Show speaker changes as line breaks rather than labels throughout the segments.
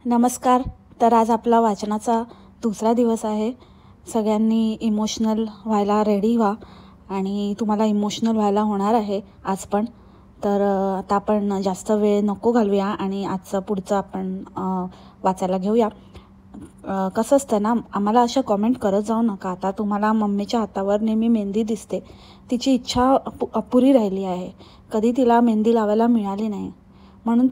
नमस्कार. तर आज आपला वाचनाचा दुसरा दिवस आहे. सगळ्यांनी इमोशनल व्हायला रेडी व्हा आणि तुम्हाला इमोशनल व्हायला होणार आहे आज पण. तर आता आपण जास्त वेळ नको घालवूया आणि आजचं पुढचं आपण वाचायला घेऊया. कसं असतं ना, आम्हाला अशा कॉमेंट करत जाऊ नका. आता तुम्हाला मम्मीच्या हातावर नेहमी मेहंदी दिसते. तिची इच्छा अपुरी राहिली आहे. कधी तिला मेहंदी लावायला मिळाली नाही, म्हणून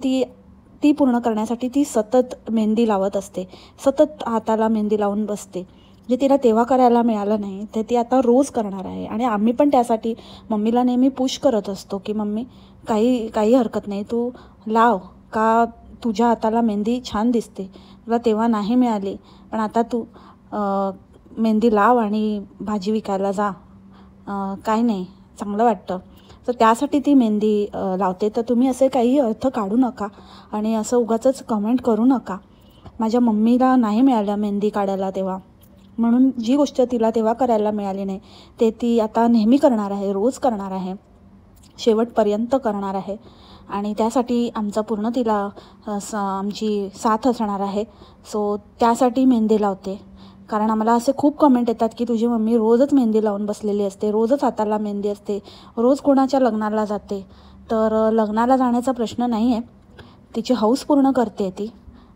ती पूर्ण करण्यासाठी ती सतत मेहंदी लावत असते, सतत हाताला मेहंदी लावून बसते. जे तिला तेव्हा करायला मिळालं नाही ते ती आता रोज करणार आहे. आणि आम्ही पण त्यासाठी मम्मीला नेहमी पुश करत असतो की मम्मी काही हरकत नाही, तू लाव, का तुझ्या हाताला मेहंदी छान दिसते, तुला तेव्हा नाही मिळाली पण आता तू मेहंदी लाव आणि भाजी विकायला जा, काय नाही, चांगलं वाटतं. तर त्यासाठी ती मेहंदी लावते. तर तुम्ही असे काही अर्थ काढू नका आणि असं उगाचच कमेंट करू नका. माझ्या मम्मीला नाही मिळालं मेहंदी काढायला तेव्हा, म्हणून जी गोष्ट तिला तेव्हा करायला मिळाली नाही ते ती आता नेहमी करणार आहे, रोज करणार आहे, शेवटपर्यंत करणार आहे. आणि त्यासाठी आमचा पूर्ण तिला आमची साथ असणार आहे. सो त्यासाठी मेहंदी लावते. कारण आम्हाला असे खूप कमेंट येतात की तुझी मम्मी रोजच मेहंदी लावून बसलेली असते, रोजच हाताला मेहंदी असते, रोज कोणाच्या लग्नाला जाते. तर लग्नाला जाण्याचा प्रश्न नाही आहे, तिची हौस पूर्ण करते ती.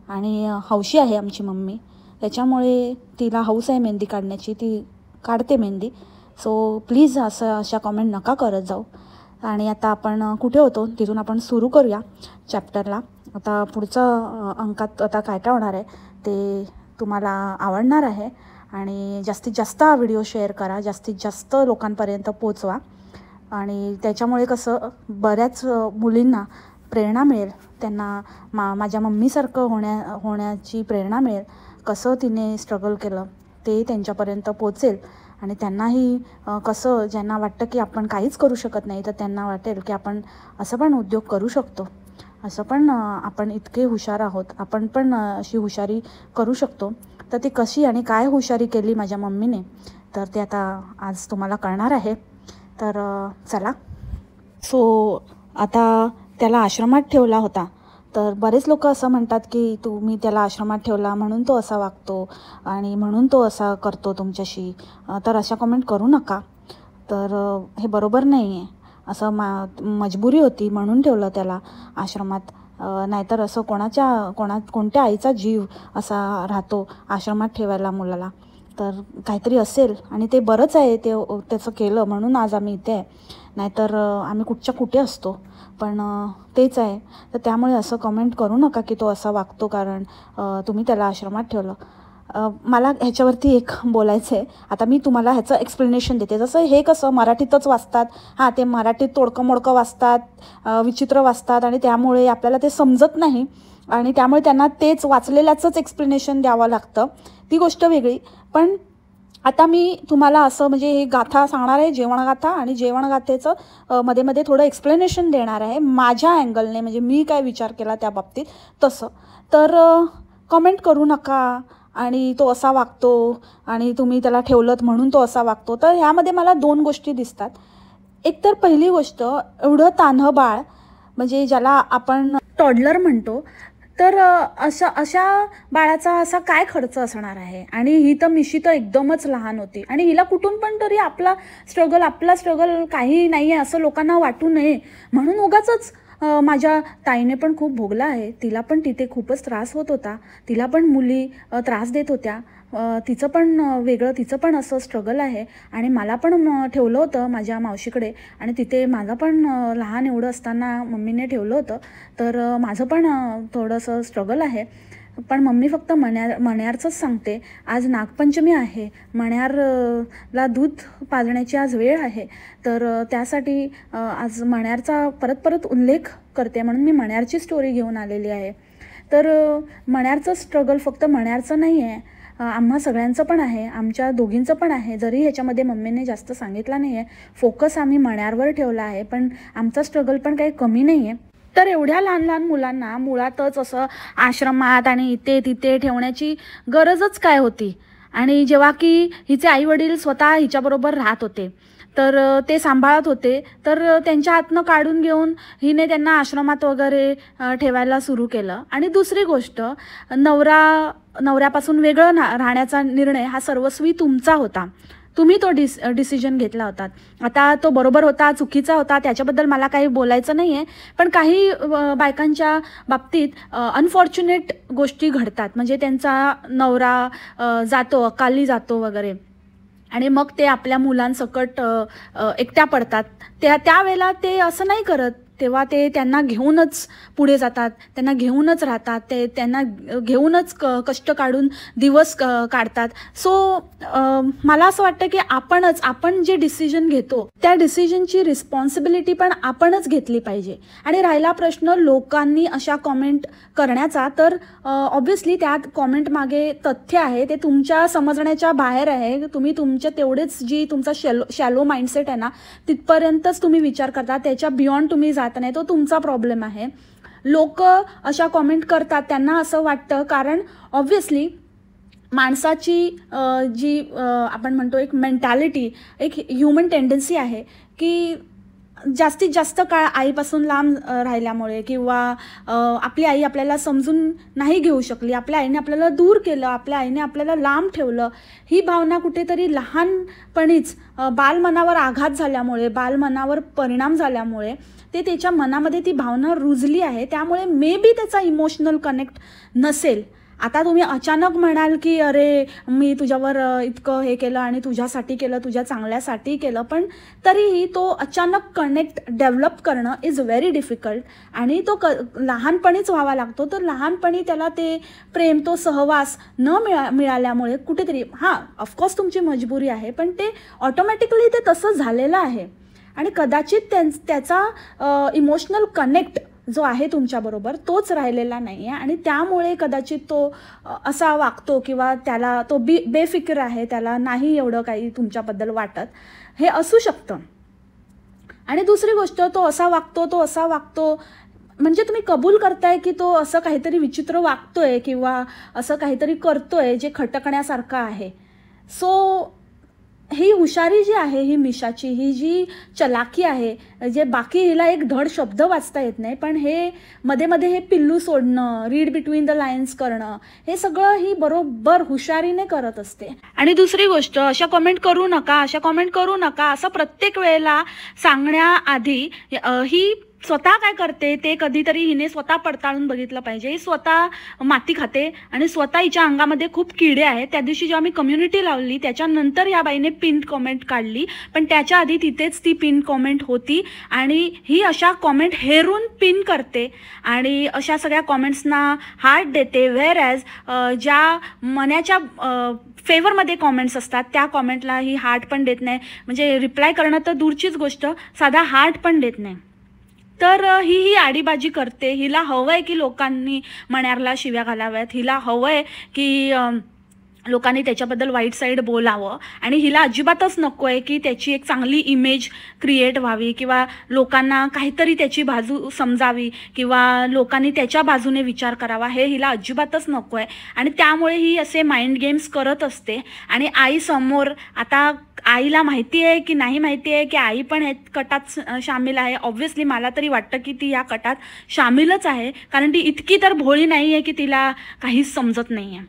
आणि हौशी आहे आमची मम्मी, त्याच्यामुळे तिला हौस आहे मेहंदी काढण्याची, ती काढते मेहंदी. सो प्लीज अशा कमेंट नका करत जाऊ. आणि आता आपण कुठे होतो तिथून आपण सुरू करूया चॅप्टरला. आता पुढचं अंकात आता काय काय होणार आहे ते तुम्हाला आवडणार आहे. आणि जास्तीत जास्त हा व्हिडिओ शेअर करा, जास्तीत जास्त लोकांपर्यंत पोचवा. आणि त्याच्यामुळे कसं बऱ्याच मुलींना प्रेरणा मिळेल, त्यांना माझ्या मम्मीसारखं होण्याची प्रेरणा मिळेल. कसं तिने स्ट्रगल केलं ते त्यांच्यापर्यंत पोचेल. आणि त्यांनाही कसं, ज्यांना वाटतं की आपण काहीच करू शकत नाही, तर त्यांना वाटेल की आपण असं पण उद्योग करू शकतो, असं पण आपण इतके हुशार आहोत, आपण पण अशी हुशारी करू शकतो. तर ती कशी आणि काय हुशारी केली माझ्या मम्मीने, तर ते आता आज तुम्हाला कळणार आहे. तर चला. सो आता त्याला आश्रमात ठेवला होता. तर बरेच लोक असं म्हणतात की तुम्ही त्याला आश्रमात ठेवला म्हणून तो असा वागतो आणि म्हणून तो असा करतो तुमच्याशी. तर अशा कमेंट करू नका. तर हे बरोबर नाही आहे. असं मजबुरी होती म्हणून ठेवलं त्याला आश्रमात. नाहीतर असं कोणत्या आईचा जीव असा राहतो आश्रमात ठेवायला मुलाला. तर काहीतरी असेल आणि ते बरंच आहे त्याचं केलं म्हणून आज आम्ही इथे आहे, नाहीतर आम्ही कुठे असतो. पण तेच आहे. तर त्यामुळे असं कमेंट करू नका की तो असा वागतो कारण तुम्ही त्याला आश्रमात ठेवलं. मला ह्याच्यावरती एक बोलायचं आहे. आता मी तुम्हाला ह्याचं एक्सप्लेनेशन देते. जसं हे कसं मराठीतच वाचतात, ते मराठीत तोडकं मोडकं वाचतात, विचित्र वाचतात आणि त्यामुळे आपल्याला ते समजत नाही आणि त्यामुळे त्यांना तेच वाचलेल्याचंच एक्सप्लेनेशन द्यावं लागतं, ती गोष्ट वेगळी. पण आता मी तुम्हाला असं म्हणजे हे गाथा सांगणार आहे, जेवणगाथा, आणि जेवणगाथेचं मध्ये थोडं एक्सप्लेनेशन देणार आहे माझ्या अँगलने, म्हणजे मी काय विचार केला त्या बाबतीत तसं. तर कमेंट करू नका आणि तो असा वागतो आणि तुम्ही त्याला ठेवलंत म्हणून तो असा वागतो. तर ह्यामध्ये मला 2 गोष्टी दिसतात. एक तर पहिली गोष्ट, एवढं तान्हं बाळ म्हणजे ज्याला आपण टॉडलर म्हणतो, तर अशा बाळाचा असा काय खर्च असणार आहे. आणि ही तर मिशी तर एकदमच लहान होती आणि हिला कुठून पण तरी आपला स्ट्रगल काही नाही आहे असं लोकांना वाटू नये म्हणून उगाचच माझ्या ताईने पण खूप भोगला आहे. तिला पण तिथे खूपच त्रास होत होता, तिला पण मुली त्रास देत होत्या, तिचं पण वेगळं, तिचं पण असं स्ट्रगल आहे. आणि मला पण ठेवलं होतं माझ्या मावशीकडे आणि तिथे माझं पण लहान एवढं असताना मम्मीने ठेवलं होतं. तर माझं पण थोडंसं स्ट्रगल आहे. पण मम्मी फक्त मण्यारचंच सांगते. आज नागपंचमी आहे, मण्यारला दूध पाजण्याची आज वेळ आहे. तर त्यासाठी आज मण्यारचा परत उल्लेख करते म्हणून मी मण्यारची स्टोरी घेऊन आलेली आहे. तर मण्यारचं स्ट्रगल फक्त मण्यारचं नाही आहे, आम्हा सगळ्यांचं पण आहे, आमच्या दोघींचं पण आहे. जरी ह्याच्यामध्ये मम्मीने जास्त सांगितला नाही आहे, फोकस आम्ही मण्यारवर ठेवला आहे, पण आमचा स्ट्रगल पण काही कमी नाही आहे. तर एवढ्या लहान मुलांना मुळातच असं आश्रमात आणि इथे तिथे ठेवण्याची गरजच काय होती. आणि जेव्हा की हिचे आईवडील स्वतः हिच्याबरोबर राहत होते, तर ते सांभाळत होते. तर त्यांच्या हातनं काढून घेऊन हिने त्यांना आश्रमात वगैरे ठेवायला सुरू केलं. आणि दुसरी गोष्ट, नवऱ्यापासून वेगळं राहण्याचा निर्णय हा सर्वस्वी तुमचा होता. तुम्ही तो डिसिजन घेतला होता. आता तो बरोबर होता, चुकीचा होता, त्याच्याबद्दल मला काही बोलायचं नाही आहे. पण काही बायकांच्या बाबतीत अनफॉर्च्युनेट गोष्टी घडतात. म्हणजे त्यांचा नवरा जातो, अकाली जातो वगैरे, आणि मग ते आपल्या मुलांसकट एकट्या पडतात. त्यावेळेला ते असं नाही करत. तेव्हा ते त्यांना घेऊनच पुढे जातात, त्यांना घेऊनच राहतात, त्यांना घेऊनच कष्ट काढून दिवस काढतात. सो मला असं वाटतं की आपण जे डिसिजन घेतो त्या डिसिजनची रिस्पॉन्सिबिलिटी पण आपणच घेतली पाहिजे. आणि राहिला प्रश्न लोकांनी अशा कॉमेंट करण्याचा, तर ऑब्व्हियसली त्या कॉमेंट मागे तथ्य आहे, ते तुमच्या समजण्याच्या बाहेर आहे. तुम्ही तुमच्या तेवढेच जी तुमचा शॅलो माइंडसेट आहे ना, तिथपर्यंतच तुम्ही विचार करता, त्याच्या बियॉन्ड तुम्ही जात नाही. तो तुमचा प्रॉब्लेम आहे. लोक अशा कॉमेंट करतात, त्यांना असं वाटतं कारण ऑब्व्हियसली माणसाची जी आपण म्हणतो एक मेंटॅलिटी, एक ह्युमन टेंडन्सी आहे की जास्तीत जास्त काळ आईपासून लांब राहिल्यामुळे, किंवा आपली आई आपल्याला समजून नाही घेऊ शकली, आपल्या आईने आपल्याला दूर केलं, आपल्या आईने आपल्याला लांब ठेवलं, ही भावना कुठेतरी लहानपणीच बालमनावर आघात झाल्यामुळे, बालमनावर परिणाम झाल्यामुळे ते त्याच्या मनामध्ये ती भावना रुजली आहे. त्यामुळे मे बी त्याचा इमोशनल कनेक्ट नसेल. आता तुम्ही अचानक म्हणाल की अरे मी तुझ्यावर इतकं हे केलं आणि तुझ्यासाठी केलं, तुझ्या चांगल्यासाठी केलं, पण तरीही तो अचानक कनेक्ट डेव्हलप करणं इज व्हेरी डिफिकल्ट. आणि तो लहानपणीच व्हावा लागतो. तर लहानपणी त्याला ते प्रेम, तो सहवास न मिळाल्यामुळे कुठेतरी, हां ऑफकोर्स तुमची मजबुरी आहे, पण ते ऑटोमॅटिकली ते तसं झालेलं आहे. आणि कदाचित त्याचा इमोशनल कनेक्ट जो आहे तुमच्याबरोबर तोच राहिलेला नाही आहे, आणि त्यामुळे कदाचित तो असा वागतो, किंवा त्याला तो बेफिक्र आहे, त्याला नाही एवढं काही तुमच्याबद्दल वाटत, हे असू शकतं. आणि दुसरी गोष्ट, तो असा वागतो म्हणजे तुम्ही कबूल करताय की तो असं काहीतरी विचित्र वागतोय किंवा असं काहीतरी करतोय जे खटकण्यासारखं आहे. सो ही हुशारी जी आहे, ही मिशाची, ही जी चलाकी आहे, जे बाकी हिला एक धड शब्द वाचता येत नाही, पण हे मध्ये मध्ये हे पिल्लू सोडणं, रीड बिटवीन द लाईन्स करणं, हे सगळं ही बरोबर हुशारीने करत असते. आणि दुसरी गोष्ट, अशा कमेंट करू नका असं प्रत्येक वेळेला सांगण्याआधी ही स्वतः काय करते ते कधीतरी हिने स्वतः पडताळून बघितलं पाहिजे. ही स्वतः माती खाते आणि स्वतः हिच्या अंगामध्ये खूप किडे आहेत. त्या दिवशी जेव्हा मी कम्युनिटी लावली त्याच्यानंतर या बाईने पिन कॉमेंट काढली, पण त्याच्या आधी तिथेच ती पिन कॉमेंट होती, आणि ही अशा कॉमेंट हेरून पिन करते आणि अशा सगळ्या कॉमेंट्सना हार्ट देते. व्हेअर ॲज ज्या मनाच्या फेवरमध्ये कॉमेंट्स असतात त्या कॉमेंटला ही हार्ट पण देत नाही, म्हणजे रिप्लाय करणं तर दूरचीच गोष्ट, साधा हार्ट पण देत नाही. तर ही आडीबाजी करते. हिला हवं आहे की लोकांनी मण्यारला शिव्या घालाव्यात, हिला हवं आहे की लोकांनी त्याच्याबद्दल वाईट साईड बोलावं, आणि हिला अजिबातच नको आहे की त्याची एक चांगली इमेज क्रिएट व्हावी, किंवा लोकांना काहीतरी त्याची बाजू समजावी, किंवा लोकांनी त्याच्या बाजूने विचार करावा, हे हिला अजिबातच नको आहे. आणि त्यामुळे ही असे माइंड गेम्स करत असते. आणि आईसमोर, आता आईला माहिती आहे की नाही माहिती आहे की आई पण ह्या कटात शामिल आहे. ऑब्व्हियसली मला तरी वाटतं की ती या कटात शामिलच आहे, कारण ती इतकी तर भोळी नाही आहे की तिला काहीच समजत नाही आहे.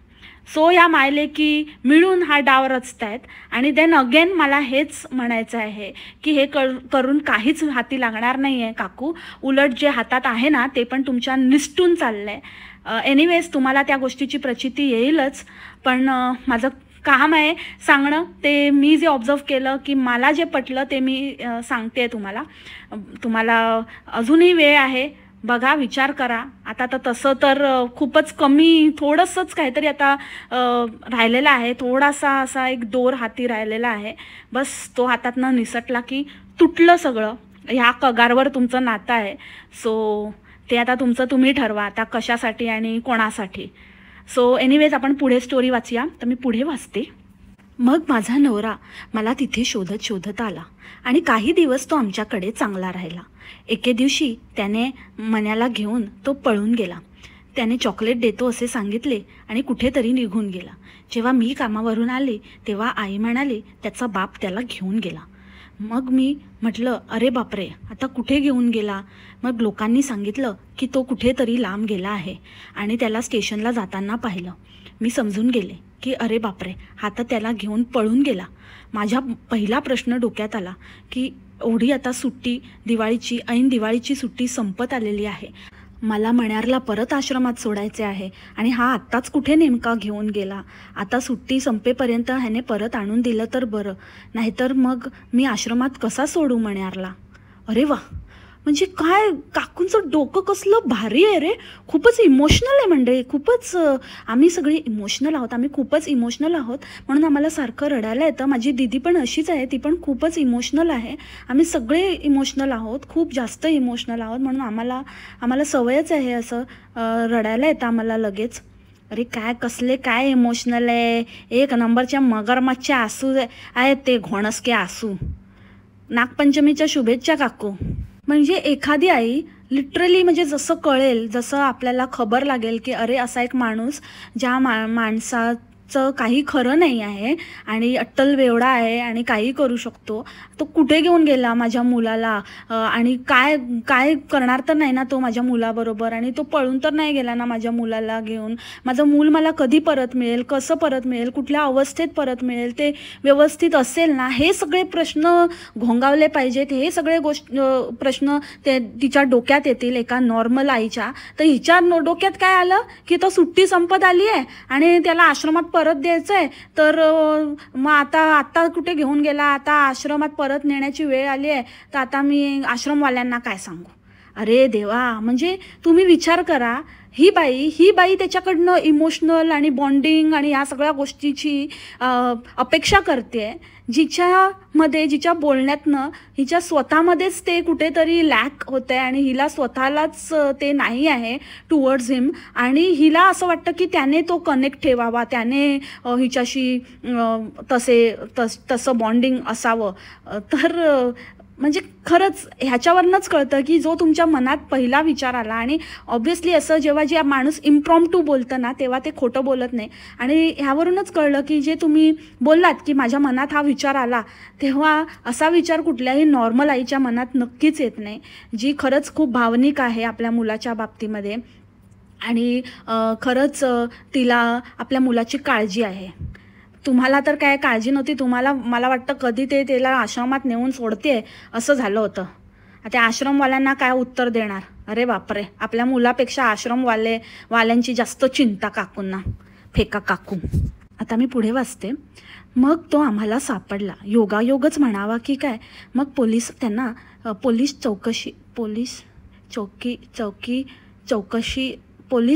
सो या मायलेकी मिळून हा डाव रचतायत. आणि देन अगेन मला हेच म्हणायचं आहे की हे करून काहीच हाती लागणार नाही आहे काकू. उलट जे हातात आहे ना ते पण तुमच्या निसटून चाललं आहे. एनिवेज तुम्हाला त्या गोष्टीची प्रचिती येईलच, पण माझं काम आहे सांगणं. ते मी जे ऑब्झर्व केलं की मला जे पटलं ते मी सांगते तुम्हाला अजूनही वेळ आहे, बघा, विचार करा. आता तर तसं तर खूपच कमी, थोडंसंच काहीतरी आता राहिलेलं आहे, थोडासा असा एक दोर हाती राहिलेला आहे. बस तो हातातनं निसटला की तुटलं सगळं. ह्या कगारवर तुमचं नातं आहे. सो ते आता तुमचं तुम्ही ठरवा आता कशासाठी आणि कोणासाठी. सो एनिवेज आपण पुढे स्टोरी वाचूया. तर मी पुढे वाचते. मग माझा नवरा मला तिथे शोधत शोधत आला आणि काही दिवस तो आमच्याकडे चांगला राहिला. एके दिवशी त्याने मन्याला घेऊन तो पळून गेला. त्याने चॉकलेट देतो असे सांगितले आणि कुठेतरी निघून गेला. जेव्हा मी कामावरून आले तेव्हा आई म्हणाली त्याचा बाप त्याला घेऊन गेला. मग मी म्हटलं अरे बापरे, आता कुठे घेऊन गेला. मग लोकांनी सांगितलं की तो कुठेतरी लांब गेला आहे आणि त्याला स्टेशनला जाताना पाहिलं. मी समजून गेले की अरे बापरे, हा तर त्याला घेऊन पळून गेला. माझा पहिला प्रश्न डोक्यात आला की एवढी आता सुट्टी, दिवाळीची ऐन दिवाळीची सुट्टी संपत आलेली आहे. मला मण्यारला परत आश्रमात सोडायचे आहे आणि हा आत्ताच कुठे नेमका घेऊन गेला. आता सुट्टी संपेपर्यंत ह्याने परत आणून दिलं तर बरं, नाहीतर मग मी आश्रमात कसा सोडू मण्यारला. अरे वा, म्हणजे काय काकूंचं डोकं कसलं भारी आहे रे. खूपच इमोशनल आहे मंडळी, खूपच आम्ही सगळी इमोशनल आहोत. आम्ही खूपच इमोशनल आहोत म्हणून आम्हाला सारखं रडायला येतं. माझी दीदी पण अशीच आहे, ती पण खूपच इमोशनल आहे. आम्ही सगळे इमोशनल आहोत, खूप जास्त इमोशनल आहोत, म्हणून आम्हाला सवयच आहे असं रडायला येतं आम्हाला लगेच. अरे काय कसले काय इमोशनल आहे. एक नंबरच्या मगरमच्छचे आसू आहेत ते, घोणसके आसू. नागपंचमीच्या शुभेच्छा काकू. म्हणजे एखादी आई लिटरली, म्हणजे जसं कळेल, जसं आपल्याला खबर लागेल की अरे असा एक माणूस, ज्या माणसाचं काही खरं नाही आहे आणि अट्टल बेवडा आहे आणि काही करू शकतो, तो कुठे घेऊन गेला माझ्या मुलाला. आणि काय काय करणार तर नाही ना तो माझ्या मुलाबरोबर, आणि तो पळून तर नाही गेला ना माझ्या मुलाला घेऊन. माझं मूल मला कधी परत मिळेल, कसं परत मिळेल, कुठल्या अवस्थेत परत मिळेल, ते व्यवस्थित असेल ना, हे सगळे प्रश्न घोंगावले पाहिजेत. हे सगळे प्रश्न ते तिच्या डोक्यात येतील एका नॉर्मल आईच्या. तर हिच्या डोक्यात काय आलं की तो सुट्टी संपत आली आहे आणि त्याला आश्रमात परत द्यायचं आहे, तर मग आता कुठे घेऊन गेला, आता आश्रमात परत नेण्याची वेळ आली आहे, तर आता मी आश्रमवाल्यांना काय सांगू. अरे देवा, म्हणजे तुम्ही विचार करा, ही बाई त्याच्याकडनं इमोशनल आणि बॉन्डिंग आणि या सगळ्या गोष्टीची अपेक्षा करते, जिच्या बोलण्यातनं हिच्या स्वतःमध्येच ते कुठेतरी लॅक होतं आहे आणि हिला स्वतःलाच ते नाही आहे टुवर्ड्स हिम. आणि हिला असं वाटतं की त्याने तो कनेक्ट ठेवावा, त्याने हिच्याशी तसं बॉन्डिंग असावं. तर म्हणजे खरंच ह्याच्यावरनंच कळतं की जो तुमच्या मनात पहिला विचार आला, आणि ऑब्व्हियसली असं जेव्हा जे माणूस इम्प्रॉम्प्टू बोलतं ना, तेव्हा ते खोटं बोलत नाही. आणि ह्यावरूनच कळलं की जे तुम्ही बोललात की माझ्या मनात हा विचार आला, तेव्हा असा विचार कुठल्याही नॉर्मल आईच्या मनात नक्कीच येत नाही, जी खरंच खूप भावनिक आहे आपल्या मुलाच्या बाबतीमध्ये. आणि खरंच तिला आपल्या मुलाची काळजी आहे. तुम्हाला तर काय काळजी नव्हती, तुम्हाला मला वाटतं कधी त्याला आश्रमात नेऊन सोडते असं झालं होतं. त्या आश्रमवाल्यांना काय उत्तर देणार. अरे बापरे, आपल्या मुलापेक्षा आश्रमवाल्यांची जास्त चिंता काकूंना. फेका काकू. आता मी पुढे वाचते. मग तो आम्हाला सापडला, योगायोगच म्हणावा की काय. मग पोलीस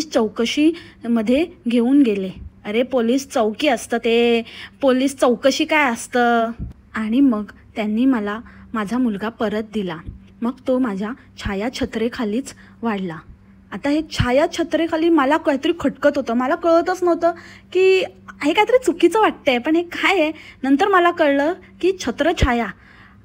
चौकशीमध्ये घेऊन गेले. अरे पोलीस चौकी असतं ते, पोलीस चौकशी काय असतं. आणि मग त्यांनी मला माझा मुलगा परत दिला. मग तो माझ्या छायाछत्रेखालीच वाढला. आता हे छायाछत्रेखाली मला काहीतरी खटकत होतं, मला कळतच नव्हतं की हे काहीतरी चुकीचं वाटतंय, पण हे काय आहे. नंतर मला कळलं की छत्रछाया.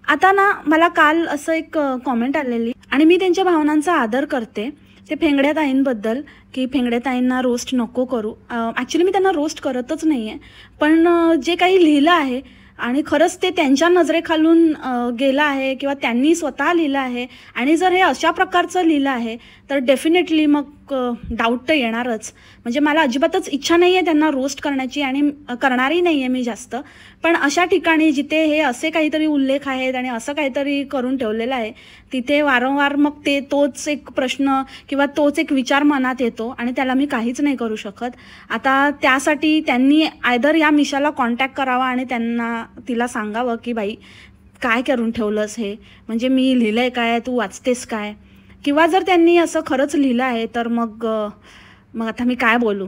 आता ना, मला काल असं एक कॉमेंट आलेली, आणि मी त्यांच्या भावनांचा आदर करते, ते फेंगड्या ताईंबद्दल, की फेंगड्या ताईंना रोस्ट नको करू. ॲक्च्युली मी त्यांना रोस्ट करतच नाही आहे, पण जे काही लिहिलं आहे आणि खरंच ते त्यांच्या नजरेखालून गेलं आहे किंवा त्यांनी स्वतः लिहिलं आहे, आणि जर हे अशा प्रकारचं लिहिलं आहे तर डेफिनेटली मग डाऊट तर येणारच. म्हणजे मला अजिबातच इच्छा नाही आहे त्यांना रोस्ट करण्याची, आणि करणारही नाही आहे मी जास्त. पण अशा ठिकाणी जिथे हे असे काहीतरी उल्लेख आहेत आणि असं काहीतरी करून ठेवलेलं आहे, तिथे वारंवार मग तोच एक प्रश्न किंवा तोच एक विचार मनात येतो, आणि त्याला मी काहीच नाही करू शकत. आता त्यासाठी त्यांनी आयदर या मिशाला कॉन्टॅक्ट करावा आणि तिला सांगावं की बाई काय करून ठेवलंस हे, म्हणजे मी लिहिलंय काय, तू वाचतेस काय. किंवा जर त्यांनी असं खरंच लिहिलं आहे तर मग आता मी काय बोलू.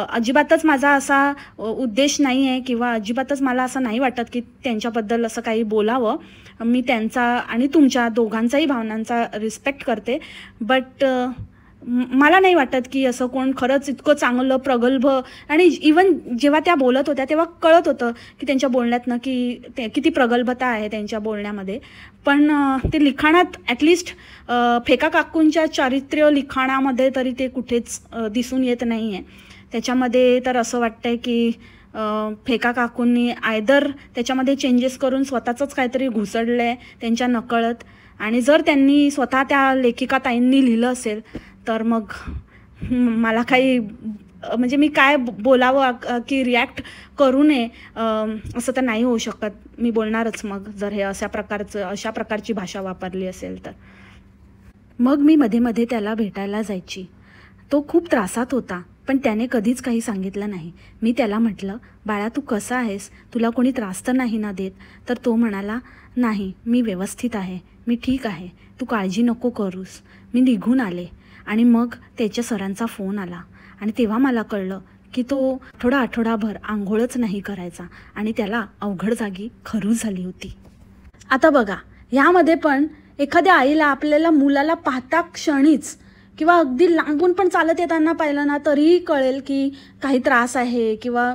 अजिबातच माझा असा उद्देश नाही आहे, किंवा अजिबातच मला असं नाही वाटत की त्यांच्याबद्दल असं काही बोलावं. मी त्यांचा आणि तुमच्या दोघांचाही भावनांचा रिस्पेक्ट करते, बट मला नाही वाटत की असं कोण खरंच इतकं चांगलं प्रगल्भ. आणि इवन जेव्हा त्या बोलत होत्या तेव्हा कळत होतं की त्यांच्या बोलण्यातनं की किती प्रगल्भता आहे त्यांच्या बोलण्यामध्ये. पण ते लिखाणात ॲटलिस्ट फेका काकूंच्या चारित्र्य लिखाणामध्ये तरी ते कुठेच दिसून येत नाही आहे. त्याच्यामध्ये तर असं वाटतंय की फेका काकूंनी आयदर त्याच्यामध्ये चेंजेस करून स्वतःचंच काहीतरी घुसडलं आहे त्यांच्या नकळत, आणि जर त्यांनी स्वतः त्या लेखिका ताईंनी लिहिलं असेल तर मग मला काही म्हणजे मी काय बोलावं की रिॲक्ट करू नये असं तर नाही होऊ शकत. मी बोलणारच मग जर हे अशा प्रकारची भाषा वापरली असेल तर. मग मी मध्ये मध्ये त्याला भेटायला जायची. तो खूप त्रासात होता, पण त्याने कधीच काही सांगितलं नाही. मी त्याला म्हटलं, बाळा तू कसा आहेस, तुला कोणी त्रास तर नाही ना देत? तर तो म्हणाला, नाही मी व्यवस्थित आहे, मी ठीक आहे, तू काळजी नको करूस. मी निघून आले आणि मग त्याच्या सरांचा फोन आला आणि तेव्हा मला कळलं की तो आठवडाभर आंघोळच नाही करायचा आणि त्याला अवघड जागी खरूज झाली होती. आता बघा, ह्यामध्ये पण एखाद्या आईला आपल्याला मुलाला पाहता क्षणीच किंवा अगदी लांबून पण चालत येताना पाहिलं ना तरीही कळेल की काही त्रास आहे, किंवा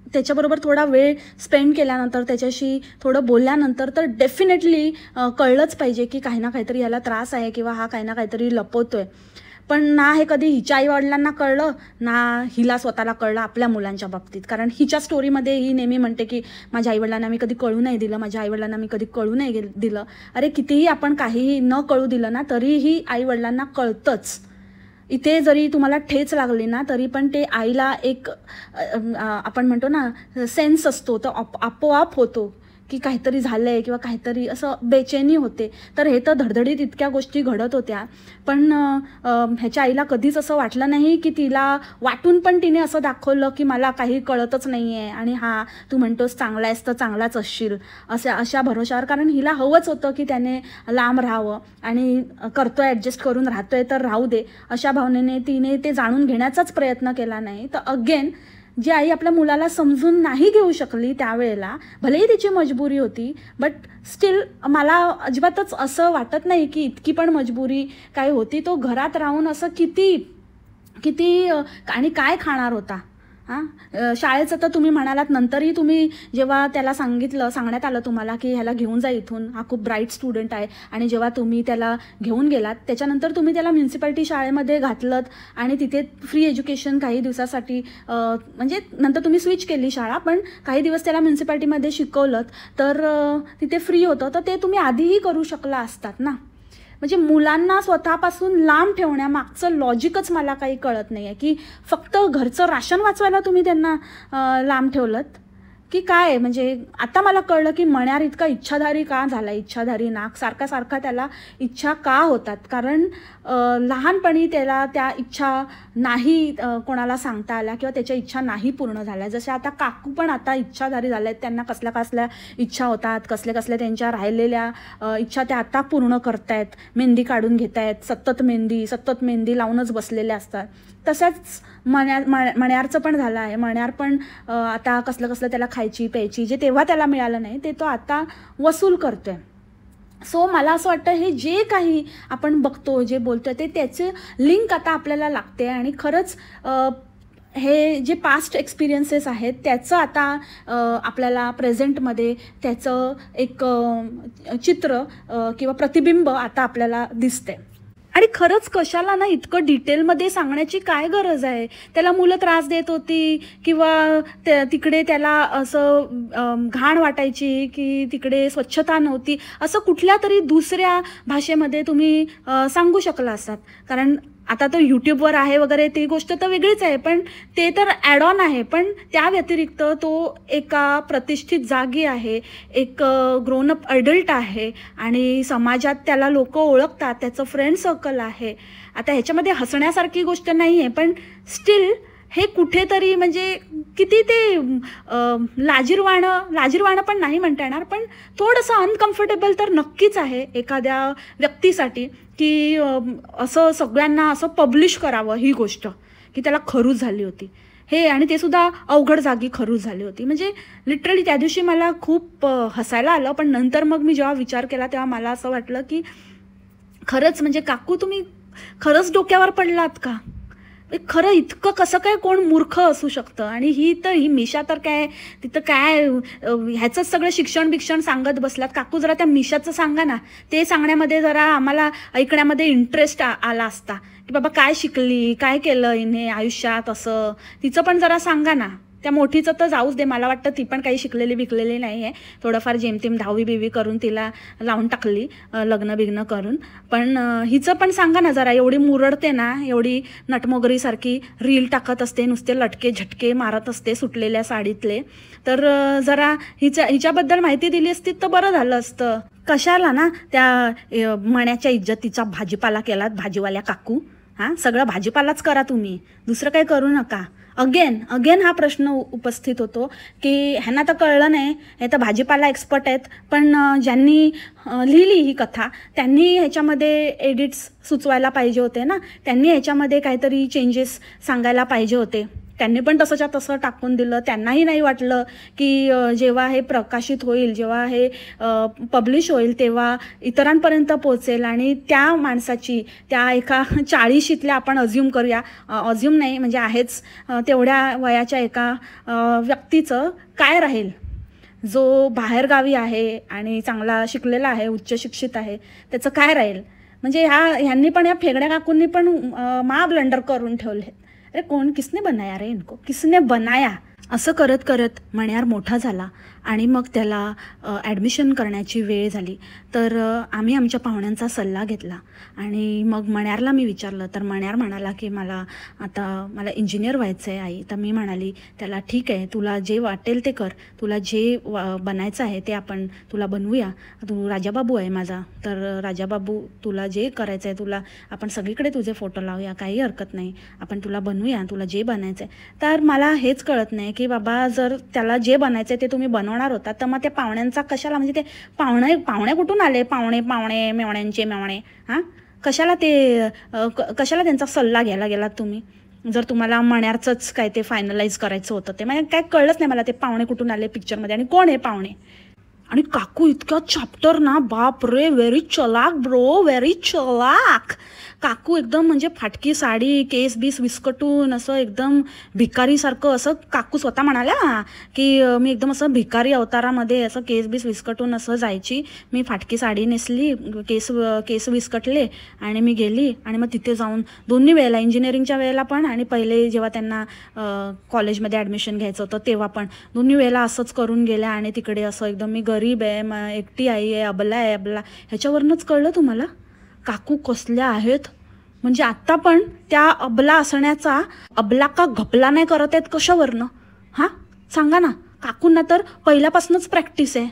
त्याच्याबरोबर थोडा वेळ स्पेंड केल्यानंतर, त्याच्याशी थोडं बोलल्यानंतर तर डेफिनेटली कळलंच पाहिजे की काही ना काहीतरी याला त्रास आहे किंवा हा काही ना काहीतरी लपवतोय. पण ना हे कधी हिच्या आईवडिलांना कळलं ना हिला स्वतःला कळलं आपल्या मुलांच्या बाबतीत. कारण हिच्या स्टोरीमध्ये ही नेहमी म्हणते की माझ्या आईवडिलांना मी कधी कळू नाही दिलं, माझ्या आईवडिलांना मी कधी कळू नाही दिलं. अरे कितीही आपण काहीही न कळू दिलं ना तरीही आईवडिलांना कळतंच. इथे जरी तुम्हाला ठेच लागली ना तरी पण ते आईला एक आपण म्हणतो ना सेन्स असतो, तर आपोआप होतो की काहीतरी झालंय किंवा काहीतरी असं बेचैनी होते. तर हे तर धडधडीत इतक्या गोष्टी घडत होत्या, पण ह्याच्या आईला कधीच असं वाटलं नाही की तिला वाटून पण तिने असं दाखवलं की मला काही कळतच नाही आहे आणि हा तू म्हणतोस चांगला आहेस तर चांगलाच असशील अशा भरोशावर. कारण हिला हवंच होतं की त्याने लांब राहावं आणि करतोय ॲडजस्ट करून राहतोय तर राहू दे अशा भावनेने तिने ते जाणून घेण्याचाच प्रयत्न केला नाही. तर अगेन जी आई आपल्या मुलाला समजून नाही घेऊ शकली त्यावेळेला, भलेही तिची मजबुरी होती, बट स्टील मला अजिबातच असं वाटत नाही की इतकी पण मजबुरी काय होती. तो घरात राहून असं किती आणि काय खाणार होता. शाळेचं तर तुम्ही म्हणालात, नंतरही तुम्ही जेव्हा त्याला सांगण्यात आलं तुम्हाला की ह्याला घेऊन जा इथून, हा खूप ब्राईट स्टुडंट आहे, आणि जेव्हा तुम्ही त्याला घेऊन गेलात त्याच्यानंतर तुम्ही त्याला म्युन्सिपाल्टी शाळेमध्ये घातलं आणि तिथे फ्री एज्युकेशन काही दिवसासाठी, म्हणजे नंतर तुम्ही स्विच केली शाळा, पण काही दिवस त्याला म्युन्सिपाल्टीमध्ये शिकवलं तर तिथे फ्री होतं. तर ते तुम्ही आधीही करू शकला असतात ना. म्हणजे मुलांना स्वतःपासून लांब ठेवण्यामागचं लॉजिकच मला काही कळत नाही आहे की फक्त घरचं राशन वाचवायला तुम्ही त्यांना लांब ठेवलं की काय. म्हणजे आता मला कळलं की मण्यार इतका इच्छाधारी का झाला, इच्छाधारी नाक सारखा त्याला इच्छा का होतात. कारण लहानपणी त्याला त्या इच्छा नाही कोणाला सांगता आल्या किंवा त्याच्या इच्छा नाही पूर्ण झाल्या. जसे आता काकू पण आता इच्छाधारी झाल्या आहेत, त्यांना कसल्या इच्छा होतात, कसल्या त्यांच्या राहिलेल्या इच्छा त्या आता पूर्ण करतायत. मेहंदी काढून घेत आहेत, सतत मेहंदी लावूनच बसलेल्या असतात. तसंच मण्यारचं पण झालं आहे. मण्यार पण आता कसलं त्याला खायची प्यायची जे तेव्हा त्याला मिळालं नाही ते तो आता वसूल करतोय. सो मला असं वाटतं हे जे काही आपण बघतो, जे बोलतोय ते त्याचे लिंक आता आपल्याला लागते आणि खरंच हे जे पास्ट एक्सपिरियन्सेस आहेत त्याचं आता आपल्याला प्रेझेंटमध्ये त्याचं एक चित्र किंवा प्रतिबिंब आता आपल्याला दिसते. आणि खरंच कशाला ना इतकं डिटेलमध्ये सांगण्याची काय गरज आहे. त्याला मुलं त्रास देत होती किंवा तिकडे त्याला असं घाण वाटायची की तिकडे स्वच्छता नव्हती, असं कुठल्या तरी दुसऱ्या भाषेमध्ये तुम्ही सांगू शकला असतात. कारण आता तो यूट्यूबवर आहे वगैरे ती गोष्ट तर वेगळीच आहे, पण ते तर ॲड ऑन आहे. पण त्या व्यतिरिक्त तो एका प्रतिष्ठित जागी आहे, एक ग्रोन अप अडल्ट आहे आणि समाजात त्याला लोक ओळखतात, त्याचं फ्रेंड सर्कल आहे. आता ह्याच्यामध्ये हसण्यासारखी गोष्ट नाही आहे, पण स्टील हे कुठेतरी म्हणजे किती ते लाजिरवाणं पण नाही म्हणता येणार, पण थोडंसं अनकम्फर्टेबल तर नक्कीच आहे एखाद्या व्यक्तीसाठी की असं सगळ्यांना असं पब्लिश करावं ही गोष्ट की त्याला खरूज झाली होती हे, आणि ते सुद्धा अवघड जागी खरूज झाली होती. म्हणजे लिटरली त्या दिवशी मला खूप हसायला आलं, पण नंतर मग मी जेव्हा विचार केला तेव्हा मला असं वाटलं की खरंच म्हणजे काकू तुम्ही खरंच डोक्यावर पडलात का. खरं इतकं कसं काय कोण मूर्ख असू शकतं. आणि ही मिशा तर काय तिथं काय ह्याचंच सगळं शिक्षण सांगत बसलात. काकू जरा त्या मिशाचं सांगा ना, ते सांगण्यामध्ये जरा आम्हाला ऐकण्यामध्ये इंटरेस्ट आला असता की बाबा काय शिकली, काय केलं हिने आयुष्यात, असं तिचं पण जरा सांगा ना. त्या मोठीचं तर जाऊच दे, मला वाटतं ती पण काही शिकलेली विकलेली नाही आहे, थोडंफार जेमतेम 10वी बिवी करून तिला लावून टाकली लग्न बिग्न करून. पण हिचं पण सांगा ना जरा, एवढी मुरडते ना, एवढी नटमोगरीसारखी रील टाकत असते, नुसते लटके झटके मारत असते सुटलेल्या साडीतले. तर जरा हिच्याबद्दल माहिती दिली असती तर बरं झालं असतं. कशाला ना त्या मण्याच्या इज्जतीचा भाजीपाला केलात भाजीवाल्या काकू. हां, सगळं भाजीपालाच करा तुम्ही, दुसरं काही करू नका. अगेन हा प्रश्न उपस्थित होतो की ह्यांना तर कळलं नाही, हे तर भाजीपाला एक्सपर्ट आहेत, पण ज्यांनी लिहिली ही कथा त्यांनी ह्याच्यामध्ये एडिट्स सुचवायला पाहिजे होते ना, त्यांनी ह्याच्यामध्ये काहीतरी चेंजेस सांगायला पाहिजे होते. त्यांनी पण तसंच्या तसं टाकून दिलं. त्यांनाही नाही वाटलं की जेव्हा हे प्रकाशित होईल, जेव्हा हे पब्लिश होईल तेव्हा इतरांपर्यंत पोचेल आणि त्या माणसाची, त्या एका 40शीतल्या आपण अज्युम करूया, अज्युम नाही म्हणजे आहेच, तेवढ्या वयाच्या एका व्यक्तीचं काय राहील, जो बाहेरगावी आहे आणि चांगला शिकलेला आहे, उच्च शिक्षित आहे, त्याचं काय राहील. म्हणजे ह्यांनी पण, या फेगड्या काकूंनी पण ब्लंडर करून ठेवले. अरे कौन, किसने बनाया रे इनको, किसने बनाया. असं करत करत मण्यार मोठा झाला आणि मग त्याला ॲडमिशन करण्याची वेळ झाली. तर आम्ही आमच्या पाहुण्यांचा सल्ला घेतला आणि मग मण्यारला मी विचारलं. तर मण्यार म्हणाला की मला इंजिनियर व्हायचं आहे आई. तर मी म्हणाली त्याला, ठीक आहे, तुला जे वाटेल ते कर, तुला जे बनायचं आहे ते आपण तुला बनवूया, तू राजाबाबू आहे माझा, तर राजाबाबू तुला जे करायचं आहे, तुला आपण सगळीकडे तुझे फोटो लावूया, काही हरकत नाही, आपण तुला बनवूया, तुला जे बनायचं आहे. तर मला हेच कळत नाही की बाबा, जर त्याला जे बनायचं आहे ते तुम्ही बनवणार होता, तर मग त्या पाहुण्यांचा कशाला, म्हणजे ते पाहुणे कुठून आले, पाहुणे मेवण्यांचे मेवणे, हां, कशाला त्यांचा सल्ला घ्यायला गेलात तुम्ही, जर तुम्हाला मण्यारचंच काय ते फायनलाइज करायचं होतं. ते म्हणजे काय कळलंच नाही मला, ते पाहुणे कुठून आले पिक्चरमध्ये आणि कोण हे पाहुणे. आणि काकू इतका चॅप्टर ना, बाप रे, व्हेरी चलाक ब्रो, व्हेरी चलाक. काकू एकदम म्हणजे फाटकी साडी, केस बीस विस्कटून असं एकदम भिकारीसारखं, असं काकू स्वतः म्हणाल्या की मी एकदम असं भिकारी अवतारामध्ये असं केस बीस विस्कटून असं जायची. मी फाटकी साडी नेसली, केस विस्कटले आणि मी गेली आणि मग तिथे जाऊन दोन्ही वेळेला, इंजिनिअरिंगच्या वेळेला पण आणि पहिले जेव्हा त्यांना कॉलेजमध्ये ॲडमिशन घ्यायचं होतं तेव्हा पण, दोन्ही वेळेला असंच करून गेल्या. आणि तिकडे असं एकदम मी गरीब आहे, एकटी आई आहे, अबला ह्याच्यावरूनच कळलं तुम्हाला काकू कसल्या आहेत. म्हणजे आत्ता पण त्या अबला असण्याचा अबला का घपला नाही करत आहेत कशावरनं, हां सांगा ना. काकूंना तर पहिल्यापासूनच प्रॅक्टिस आहे.